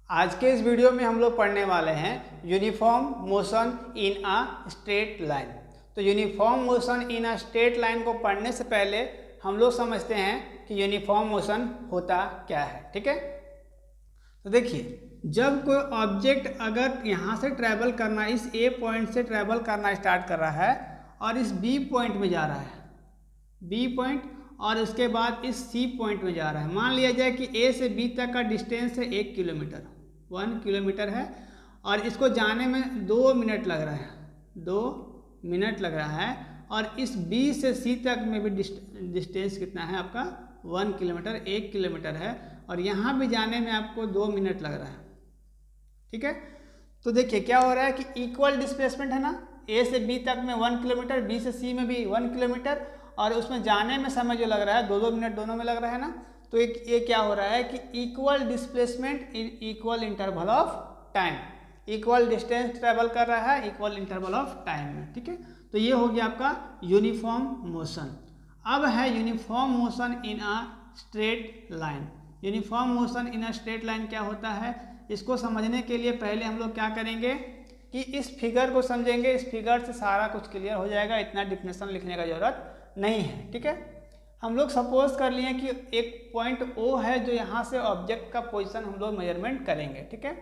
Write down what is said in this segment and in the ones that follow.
आज के इस वीडियो में हम लोग पढ़ने वाले हैं uniform motion in a straight line. तो uniform motion in a straight line को पढ़ने से पहले हम लोग समझते हैं कि यूनिफॉर्म मोशन होता क्या है। ठीक है, तो देखिए, जब कोई ऑब्जेक्ट अगर यहाँ से ट्रैवल करना, इस ए पॉइंट से ट्रैवल करना स्टार्ट कर रहा है और इस बी पॉइंट में जा रहा है, बी पॉइंट, और उसके बाद इस सी पॉइंट में जा रहा है। मान लिया जाए कि ए से बी तक का डिस्टेंस है 1 किलोमीटर, 1 किलोमीटर है, और इसको जाने में 2 मिनट लग रहा है, 2 मिनट लग रहा है। और इस बी से सी तक में भी डिस्टेंस कितना है आपका, 1 किलोमीटर, 1 किलोमीटर है, और यहाँ भी जाने में आपको 2 मिनट लग रहा है। ठीक है, तो देखिए क्या हो रहा है कि इक्वल डिस्प्लेसमेंट है ना, ए से बी तक में 1 किलोमीटर, बी से सी में भी 1 किलोमीटर, और उसमें जाने में समय जो लग रहा है 2-2 मिनट दोनों में लग रहा है ना। तो ये क्या हो रहा है कि equal displacement in equal interval of time, equal distance travel कर रहा है इक्वल इंटरवल ऑफ टाइम में। ठीक है, तो ये हो गया आपका यूनिफॉर्म मोशन। अब है uniform motion in a straight line. Uniform motion in a straight line क्या होता है, इसको समझने के लिए पहले हम लोग क्या करेंगे कि इस फिगर को समझेंगे। इस फिगर से सारा कुछ क्लियर हो जाएगा, इतना डिफिनेशन लिखने का जरूरत नहीं है। ठीक है, हम लोग सपोज कर लिए कि एक पॉइंट ओ है जो यहाँ से ऑब्जेक्ट का पोजीशन हम लोग मेजरमेंट करेंगे। ठीक है,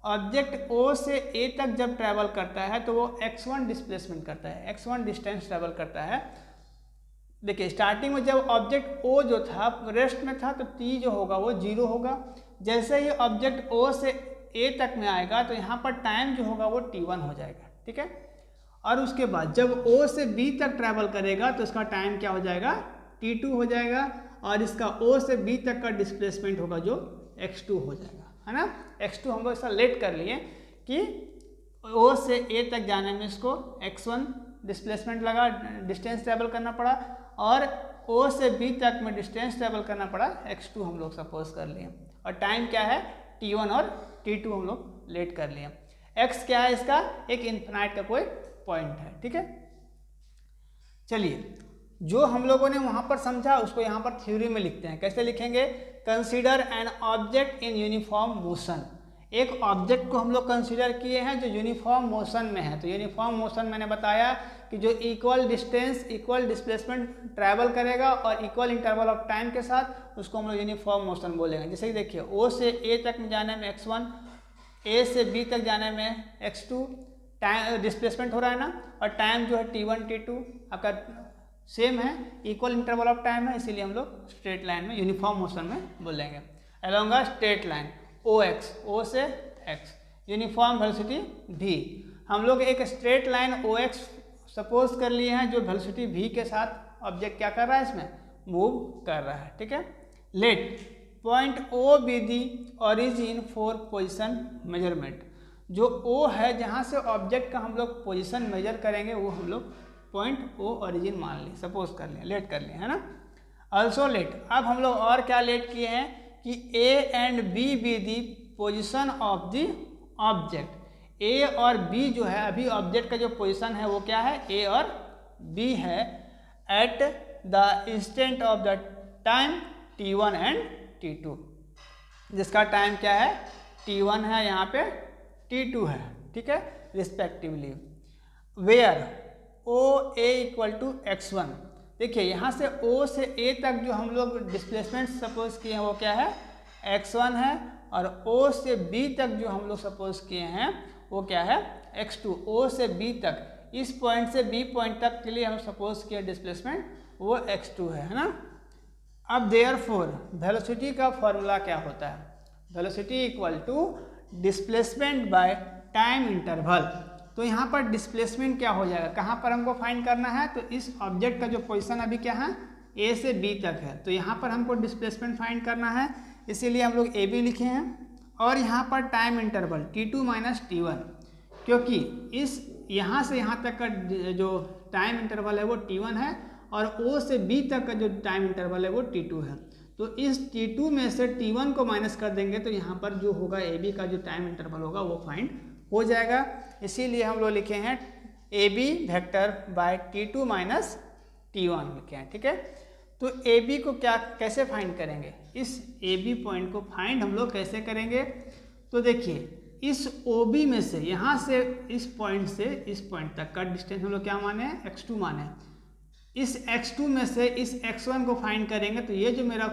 ऑब्जेक्ट ओ से ए तक जब ट्रैवल करता है तो वो x1 डिस्प्लेसमेंट करता है, x1 डिस्टेंस ट्रैवल करता है। देखिए, स्टार्टिंग में जब ऑब्जेक्ट ओ जो था रेस्ट में था तो टी जो होगा वो 0 होगा। जैसे ही ऑब्जेक्ट ओ से ए तक में आएगा तो यहाँ पर टाइम जो होगा वो t1 हो जाएगा। ठीक है, और उसके बाद जब O से B तक ट्रैवल करेगा तो इसका टाइम क्या हो जाएगा, T2 हो जाएगा, और इसका O से B तक का डिस्प्लेसमेंट होगा जो x2 हो जाएगा, है ना। x2 हम लोग ऐसा लेट कर लिए कि O से A तक जाने में इसको x1 डिस्प्लेसमेंट लगा, डिस्टेंस ट्रैवल करना पड़ा, और O से B तक में डिस्टेंस ट्रैवल करना पड़ा x2 हम लोग सपोज कर लिए, और टाइम क्या है T1 और T2 हम लोग लेट कर लिए। x क्या है इसका, एक इन्फिनाइट का कोई पॉइंट है। ठीक है, चलिए, जो हम लोगों ने वहां पर समझा उसको यहाँ पर थ्योरी में लिखते हैं। कैसे लिखेंगे, consider an object in uniform motion. एक ऑब्जेक्ट को हम लोग कंसीडर किए हैं जो यूनिफॉर्म मोशन में है। तो यूनिफॉर्म मोशन मैंने बताया कि जो equal distance equal displacement travel करेगा और इक्वल इंटरवल ऑफ टाइम के साथ, उसको हम लोग यूनिफॉर्म मोशन बोलेंगे। जैसे कि देखिए, ओ से ए तक में जाने में x1, ए से बी तक जाने में x2, टाइम डिस्प्लेसमेंट हो रहा है ना, और टाइम जो है T1 T2 आपका सेम है, इक्वल इंटरवल ऑफ टाइम है, इसीलिए हम लोग स्ट्रेट लाइन में यूनिफॉर्म मोशन में बोलेंगे। Along a straight line OX, O से X, यूनिफॉर्म वेलोसिटी V। हम लोग एक स्ट्रेट लाइन OX सपोज कर लिए हैं जो वेलोसिटी V के साथ ऑब्जेक्ट क्या कर रहा है, इसमें मूव कर रहा है। ठीक है, let point O be the origin for position measurement. जो O है जहाँ से ऑब्जेक्ट का हम लोग पोजीशन मेजर करेंगे वो हम लोग पॉइंट O ओरिजिन मान लिए, सपोज कर लिए, लेट कर लिए, है ना। ऑल्सो लेट, अब हम लोग और क्या लेट किए हैं कि A and B be the position of the object. A और B जो है अभी ऑब्जेक्ट का जो पोजीशन है वो क्या है, A और B है, at the instant of the time T1 and T2, जिसका टाइम क्या है T1 है, यहाँ पे T2 है। ठीक है, respectively. Where O A equal to x1। देखिए, यहाँ से O से A तक जो हम लोग डिस्प्लेसमेंट सपोज किए हैं वो क्या है, x1 है, और O से B तक जो हम लोग सपोज किए हैं वो क्या है, x2। O से B तक, इस पॉइंट से B पॉइंट तक के लिए हम सपोज किए डिस्प्लेसमेंट वो x2 है ना। अब देयरफॉर वेलोसिटी का फॉर्मूला क्या होता है, velocity equal to displacement by time interval. तो यहाँ पर डिस्प्लेसमेंट क्या हो जाएगा, कहाँ पर हमको फाइंड करना है, तो इस ऑब्जेक्ट का जो पोजीशन अभी क्या है A से B तक है, तो यहाँ पर हमको डिस्प्लेसमेंट फाइंड करना है, इसीलिए हम लोग AB लिखे हैं, और यहाँ पर time interval T2 minus T1, क्योंकि इस यहाँ से यहाँ तक का जो टाइम इंटरवल है वो T1 है, और O से B तक का जो टाइम इंटरवल है वो T2 है। तो इस T2 में से T1 को माइनस कर देंगे तो यहाँ पर जो होगा AB का जो टाइम इंटरवल होगा वो फाइंड हो जाएगा। इसीलिए हम लोग लिखे हैं AB vector by T2 minus T1 लिखे हैं। ठीक है, तो AB को क्या कैसे फाइंड करेंगे, इस AB पॉइंट को फाइंड हम लोग कैसे करेंगे, तो देखिए इस OB में से यहाँ से इस पॉइंट तक का डिस्टेंस हम लोग क्या माने हैं, x2 माने हैं। इस x2 में से इस x1 को फाइंड करेंगे तो ये जो मेरा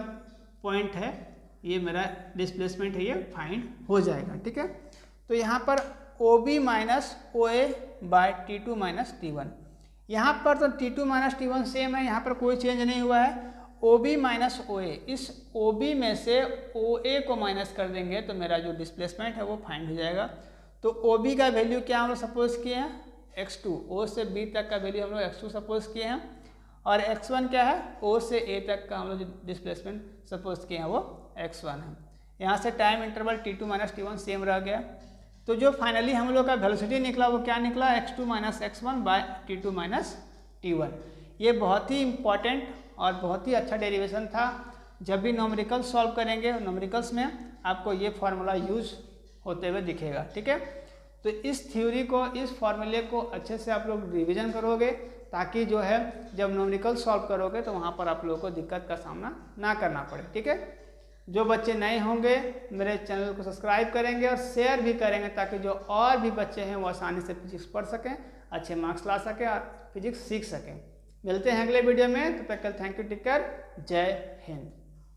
पॉइंट है, ये मेरा डिस्प्लेसमेंट है, ये फाइंड हो जाएगा। ठीक है, तो यहाँ पर OB minus OA by T2 minus T1, यहाँ पर तो T2 माइनस T1 सेम है, यहाँ पर कोई चेंज नहीं हुआ है। OB माइनस OA, इस OB में से OA को माइनस कर देंगे तो मेरा जो डिस्प्लेसमेंट है वो फाइंड हो जाएगा। तो OB का वैल्यू क्या हम लोग सपोज किए हैं, x2, O से B तक का वैल्यू हम लोग x2 सपोज किए हैं, और x1 क्या है, O से A तक का हम लोग जो डिस्प्लेसमेंट सपोज किए हैं वो x1 है। यहाँ से time interval T2 minus T1 same रह गया। तो जो फाइनली हम लोग का वेलोसिटी निकला वो क्या निकला, x2 minus x1 bye T2 minus T1। ये बहुत ही इंपॉर्टेंट और बहुत ही अच्छा डेरिवेशन था। जब भी न्यूमेरिकल सॉल्व करेंगे, न्यूमेरिकल्स में आपको ये फार्मूला यूज होते हुए दिखेगा। ठीक है, तो इस थ्योरी को, इस फार्मूले को अच्छे से आप लोग रिवीजन करोगे, ताकि जो है जब न्यूमेरिकल सॉल्व करोगे तो वहाँ पर आप लोगों को दिक्कत का सामना ना करना पड़े। ठीक है, जो बच्चे नए होंगे मेरे चैनल को सब्सक्राइब करेंगे और शेयर भी करेंगे, ताकि जो और भी बच्चे हैं वो आसानी से फिजिक्स पढ़ सकें, अच्छे मार्क्स ला सकें और फिजिक्स सीख सकें। मिलते हैं अगले वीडियो में, तब तक के लिए थैंक यू, टेक केयर, जय हिंद।